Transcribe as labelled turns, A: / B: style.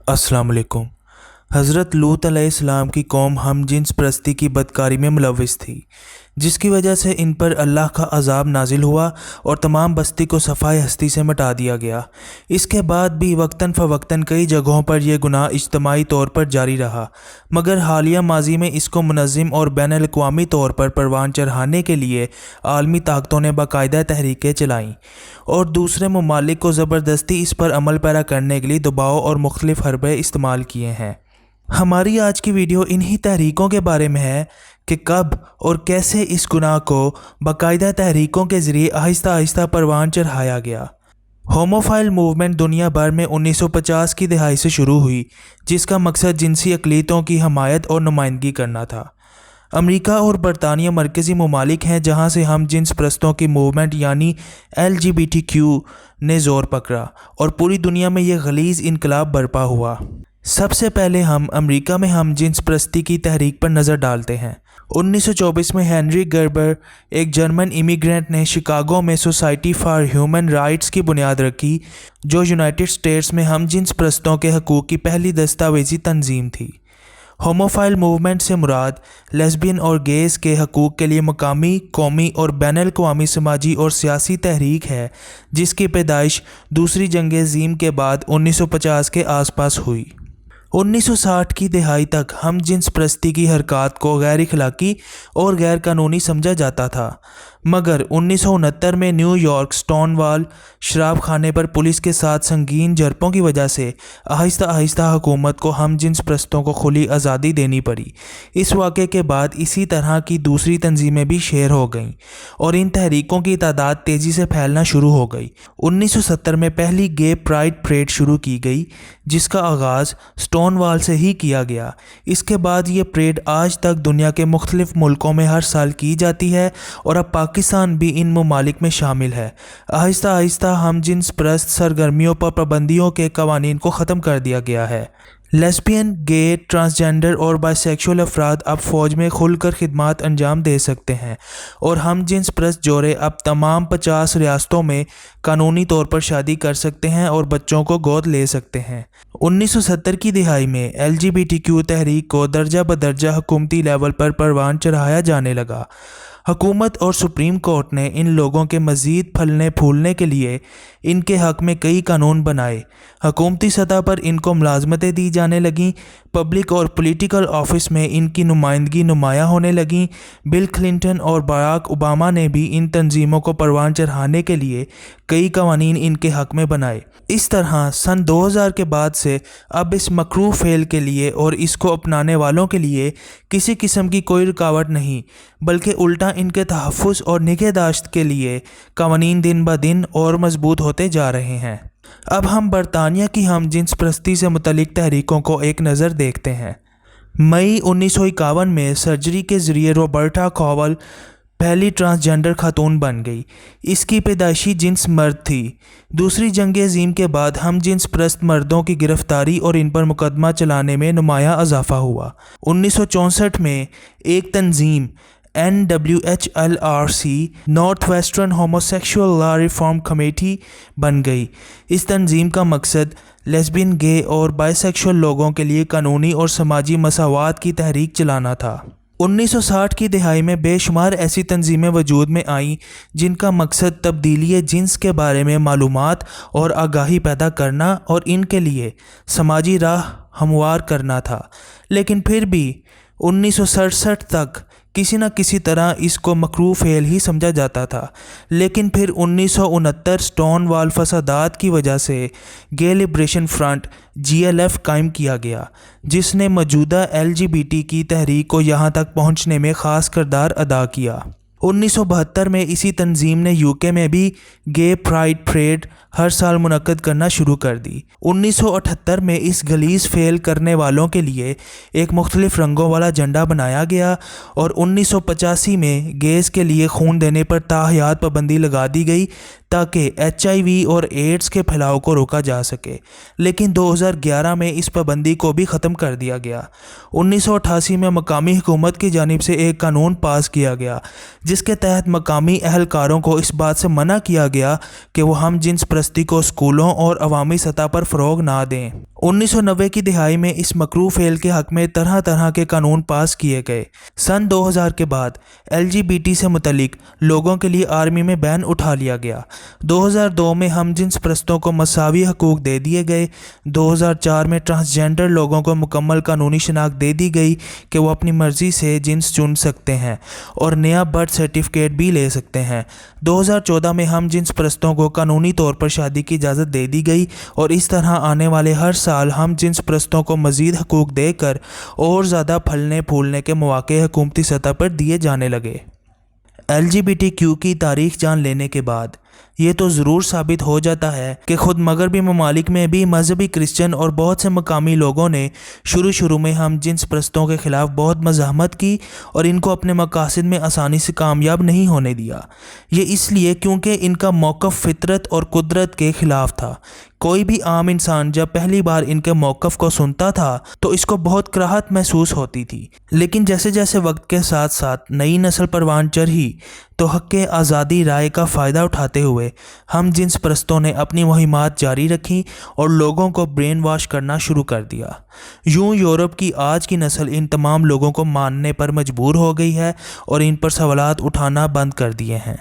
A: अस्सलाम वालेकुम। हज़रत लूत अलैहिस्सलाम की कौम हम जिन्स परस्ती की बदकारी में मुलव्विस थी, जिसकी वजह से इन पर अल्लाह का अजाब नाजिल हुआ और तमाम बस्ती को सफ़ाई हस्ती से मिटा दिया गया। इसके बाद भी वक्तन फ़वक्तन कई जगहों पर यह गुनाह इज्तमाही तौर पर जारी रहा, मगर हालिया माजी में इसको मुनज़्ज़म और बैनुल अक़वामी तौर पर परवान चढ़ाने के लिए आलमी ताकतों ने बाकायदा तहरीकें चलाईं और दूसरे ममालिक को ज़बरदस्ती इस पर अमल पैरा करने के लिए दबाव और मुख्तलिफ़ हरबे इस्तेमाल किए हैं। हमारी आज की वीडियो इन्हीं तहरीकों के बारे में है कि कब और कैसे इस गुनाह को बाकायदा तहरीकों के ज़रिए आहिस्ता आहिस्ता परवान चढ़ाया गया। होमोफाइल मूवमेंट दुनिया भर में 1950 की दहाई से शुरू हुई, जिसका मकसद जिनसी अक़लीतों की हमायत और नुमाइंदगी करना था। अमेरिका और बरतानिया मरकज़ी ममालिक हैं जहां से हम जिन्स परस्तों की मूवमेंट यानी LGBTQ ने ज़ोर पकड़ा और पूरी दुनिया में यह गलीज़ इनकलाब बर्पा हुआ। सबसे पहले हम अमेरिका में हम जिन्स परस्ती की तहरीक पर नज़र डालते हैं। 1924 में हेनरी गर्बर, एक जर्मन इमिग्रेंट ने शिकागो में सोसाइटी फॉर ह्यूमन राइट्स की बुनियाद रखी, जो यूनाइटेड स्टेट्स में हम जिन्स परस्तों के हकूक़ की पहली दस्तावेज़ी तंजीम थी। होमोफाइल मूवमेंट से मुराद लेस्बियन और गेज़ के हकूक़ के लिए मकामी, कौमी और बैनुल अक़वामी समाजी और सियासी तहरीक है, जिसकी पैदाइश दूसरी जंग अज़ीम के बाद 1950 के आसपास हुई। 1960 की दहाई तक हम जिन्स परस्ती की हरकत को गैर अखलाकी और गैर कानूनी समझा जाता था, मगर 1969 में न्यूयॉर्क स्टोनवॉल शराब खाने पर पुलिस के साथ संगीन झड़पों की वजह से आहिस्ता आहिस्ता हुकूमत को हम जिन्स परस्तों को खुली आज़ादी देनी पड़ी। इस वाक़े के बाद इसी तरह की दूसरी तंजीमें भी शेर हो गईं और इन तहरीकों की तादाद तेज़ी से फैलना शुरू हो गई। 1970 में पहली गे प्राइड परेड शुरू की गई, जिसका आगाज़ स्टोनवॉल से ही किया गया। इसके बाद ये परेड आज तक दुनिया के मुख्तलिफ मुल्कों में हर साल की जाती है और अब पाकिस्तान भी इन ममालिक में शामिल है। आहिस्ता आहिस्ता हम जिन्स परस्त सरगर्मियों पर पाबंदियों के कवानीन को ख़त्म कर दिया गया है। लेस्बियन, गे, ट्रांसजेंडर और बाइसेक्सुअल अफराद अब फ़ौज में खुलकर खिदमत अंजाम दे सकते हैं और हम जिन्स परस्त जोड़े अब तमाम 50 रियासतों में कानूनी तौर पर शादी कर सकते हैं और बच्चों को गोद ले सकते हैं। 1970 की दिहाई में LGBTQ तहरीक को दर्जा बदर्जा हुकूमती लेवल पर परवान चढ़ाया जाने लगा। हुकूमत और सुप्रीम कोर्ट ने इन लोगों के मज़ीद फलने फूलने के लिए इनके हक़ में कई कानून बनाए। हुकूमती सतह पर इनको मुलाज़मतें दी जाने लगीं, पब्लिक और पॉलिटिकल ऑफिस में इनकी नुमाइंदगी नुमाया होने लगी। बिल क्लिंटन और बराक ओबामा ने भी इन तंजीमों को परवान चढ़ाने के लिए कई कवानीन इनके हक़ में बनाए। इस तरह सन 2000 के बाद से अब इस मकरूह फ़ेल के लिए और इसको अपनाने वालों के लिए किसी किस्म की कोई रुकावट नहीं, बल्कि उल्टा इनके तहफ़्फ़ुज़ और निगहदाश्त के लिए कवानीन दिन ब दिन और मजबूत होते जा रहे हैं। अब हम बरतानिया की हम जिन्स परस्ती से मुतल्लिक़ तहरीकों को एक नज़र देखते हैं। मई 1951 में सर्जरी के ज़रिए रॉबर्टा कॉवल पहली ट्रांसजेंडर खातून बन गई। इसकी पैदाइशी जिन्स मर्द थी। दूसरी जंग अज़ीम के बाद हम जिन्स परस्त मर्दों की गिरफ्तारी और इन पर मुकदमा चलाने में नुमाया इजाफा हुआ। 1964 में एक तंजीम NWHLRC north western homosexual law reform committee बन गई। इस तंजीम का मकसद लेस्बियन, गे और बाइसेक्सुअल लोगों के लिए कानूनी और समाजी मसावात की तहरीक चलाना था। 1960 की दहाई में बेशुमार ऐसी तंजीमें वजूद में आईं जिनका मकसद तब्दीली जिन्स के बारे में मालूमात और आगाही पैदा करना और इनके लिए समाजी राह हमवार करना था। लेकिन फिर भी 1967 तक किसी न किसी तरह इसको मकरूह फ़ेल ही समझा जाता था। लेकिन फिर 1969 स्टोनवॉल फसादात की वजह से गे लिबरेशन फ्रंट GLF कायम किया गया, जिसने मौजूदा LGBT की तहरीक को यहाँ तक पहुँचने में ख़ास किरदार अदा किया। 1972 में इसी तंजीम ने UK में भी गे प्राइड परेड हर साल मुनक्कद करना शुरू कर दी। 1978 में इस गलीज़ फ़ेल करने वालों के लिए एक मुख्तलिफ रंगों वाला झंडा बनाया गया और 1985 में गेज़ के लिए खून देने पर ताहयात पाबंदी लगा दी गई ताकि HIV और एड्स के फैलाव को रोका जा सके। लेकिन 2011 में इस पाबंदी को भी ख़त्म कर दिया गया। 1988 में मकामी हुकूमत की जानिब से एक कानून पास किया गया جس کے تحت مقامی اہلکاروں کو اس بات سے منع کیا گیا کہ وہ ہم جنس پرستی کو اسکولوں اور عوامی سطح پر فروغ نہ دیں۔ 1990 کی دہائی میں اس مکروہ فعل کے حق میں طرح طرح کے قانون پاس کیے گئے۔ سن 2000 کے بعد LGBT سے متعلق لوگوں کے لیے آرمی میں بین اٹھا لیا گیا۔ 2002 میں ہم جنس پرستوں کو مساوی حقوق دے دیے گئے۔ 2004 میں ٹرانسجینڈر لوگوں کو مکمل قانونی شناخت دے دی گئی کہ وہ اپنی مرضی سے جنس چن سکتے ہیں اور نیا برتھ سرٹیفکیٹ بھی لے سکتے ہیں۔ 2014 میں ہم جنس پرستوں کو قانونی طور پر شادی کی اجازت دے دی گئی اور اس طرح آنے والے ہر سال ہم جنس پرستوں کو مزید حقوق دے کر اور زیادہ پھلنے پھولنے کے مواقع حکومتی سطح پر دیے جانے لگے۔ LGBTQ کی تاریخ جان لینے کے بعد یہ تو ضرور ثابت ہو جاتا ہے کہ خود مغربی ممالک میں بھی مذہبی کرسچن اور بہت سے مقامی لوگوں نے شروع میں ہم جنس پرستوں کے خلاف بہت مزاحمت کی اور ان کو اپنے مقاصد میں آسانی سے کامیاب نہیں ہونے دیا۔ یہ اس لیے کیونکہ ان کا موقف فطرت اور قدرت کے خلاف تھا۔ کوئی بھی عام انسان جب پہلی بار ان کے موقف کو سنتا تھا تو اس کو بہت کراہت محسوس ہوتی تھی، لیکن جیسے جیسے وقت کے ساتھ ساتھ نئی نسل پروان چڑھی تو حق آزادی رائے کا فائدہ اٹھاتے ہوئے ہم جنس پرستوں نے اپنی مہمات جاری رکھیں اور لوگوں کو برین واش کرنا شروع کر دیا۔ یوں یورپ کی آج کی نسل ان تمام لوگوں کو ماننے پر مجبور ہو گئی ہے اور ان پر سوالات اٹھانا بند کر دیے ہیں۔